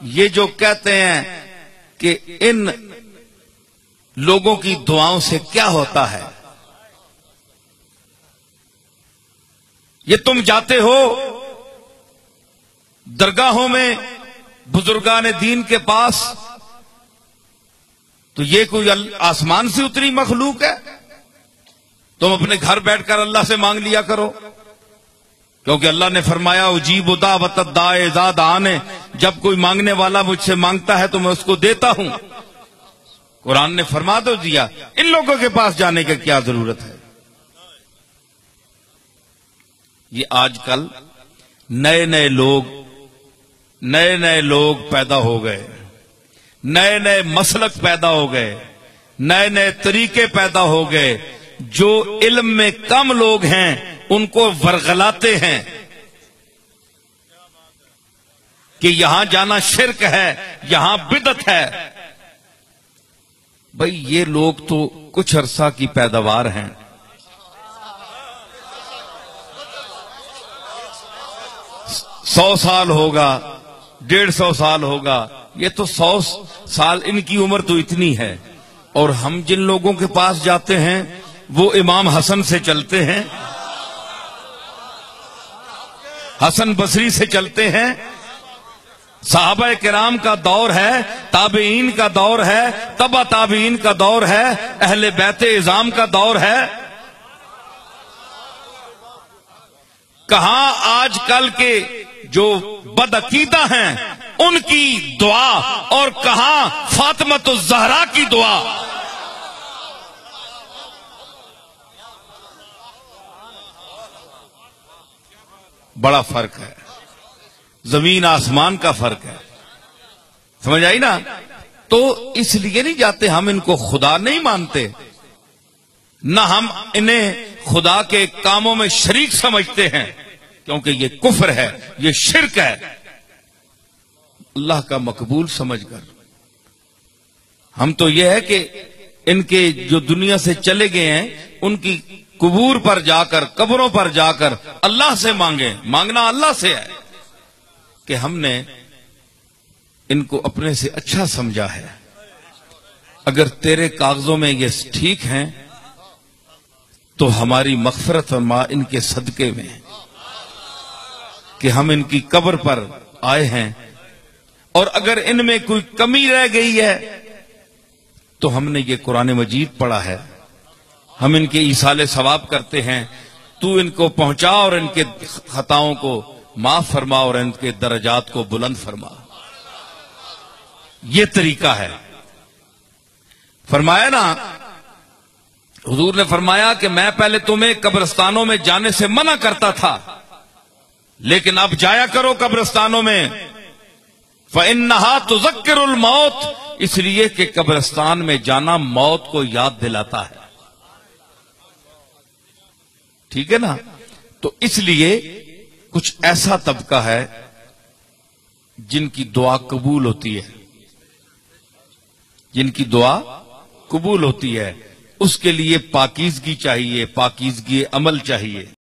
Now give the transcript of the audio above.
یہ جو کہتے ہیں کہ ان لوگوں کی دعاؤں سے کیا ہوتا ہے، یہ تم جاتے ہو درگاہوں میں بزرگان دین کے پاس، تو یہ کوئی آسمان سے اتری مخلوق ہے؟ تم اپنے گھر بیٹھ کر اللہ سے مانگ لیا کرو، کیونکہ اللہ نے فرمایا اجیب دعوت الداع اذا دعان، جب کوئی مانگنے والا مجھ سے مانگتا ہے تو میں اس کو دیتا ہوں۔ قرآن نے فرما تو دیا، ان لوگوں کے پاس جانے کی کیا ضرورت ہے؟ یہ آج کل نئے نئے لوگ پیدا ہو گئے، نئے نئے مسلک پیدا ہو گئے، نئے نئے طریقے پیدا ہو گئے، جو علم میں کم لوگ ہیں ان کو ورغلاتے ہیں کہ یہاں جانا شرک ہے، یہاں بدعت ہے۔ بھئی یہ لوگ تو کچھ عرصہ کی پیداوار ہیں، 100 سال ہوگا، 150 سال ہوگا، یہ تو 100 سال ان کی عمر تو اتنی ہے، اور ہم جن لوگوں کے پاس جاتے ہیں وہ امام حسن سے چلتے ہیں، حسن بصری سے چلتے ہیں، صحابہ کرام کا دور ہے، تابعین کا دور ہے، تبع تابعین کا دور ہے، اہل بیت اعظام کا دور ہے۔ کہاں آج کل کے جو بدعقیدہ ہیں ان کی دعا، اور کہاں فاطمۃ الزہرا کی دعا۔ بڑا فرق ہے، زمین آسمان کا فرق ہے، سمجھ آئی نا؟ تو اس لیے نہیں جاتے، ہم ان کو خدا نہیں مانتے، نہ ہم انہیں خدا کے کاموں میں شریک سمجھتے ہیں، کیونکہ یہ کفر ہے، یہ شرک ہے۔ اللہ کا مقبول سمجھ کر ہم تو یہ ہے کہ ان کے جو دنیا سے چلے گئے ہیں ان کی قبور پر جا کر، قبروں پر جا کر اللہ سے مانگیں۔ مانگنا اللہ سے ہے کہ ہم نے ان کو اپنے سے اچھا سمجھا ہے، اگر تیرے کاغذوں میں یہ ٹھیک ہیں تو ہماری مغفرت فرما ان کے صدقے میں، کہ ہم ان کی قبر پر آئے ہیں، اور اگر ان میں کوئی کمی رہ گئی ہے تو ہم نے یہ قرآن مجید پڑھا ہے، ہم ان کے ایصال ثواب کرتے ہیں، تو ان کو پہنچا اور ان کے خطاؤں کو معاف فرما اور ان کے درجات کو بلند فرما۔ یہ طریقہ ہے۔ فرمایا نا، حضور نے فرمایا کہ میں پہلے تمہیں قبرستانوں میں جانے سے منع کرتا تھا، لیکن اب جایا کرو قبرستانوں میں، فَإِنَّهَا تُذَكِّرُ الْمَوْتِ، اس لیے کہ قبرستان میں جانا موت کو یاد دلاتا ہے۔ ٹھیک ہے نا؟ تو اس لیے کچھ ایسا طبقہ ہے جن کی دعا قبول ہوتی ہے، جن کی دعا قبول ہوتی ہے، اس کے لیے پاکیزگی چاہیے، پاکیزگی عمل چاہیے۔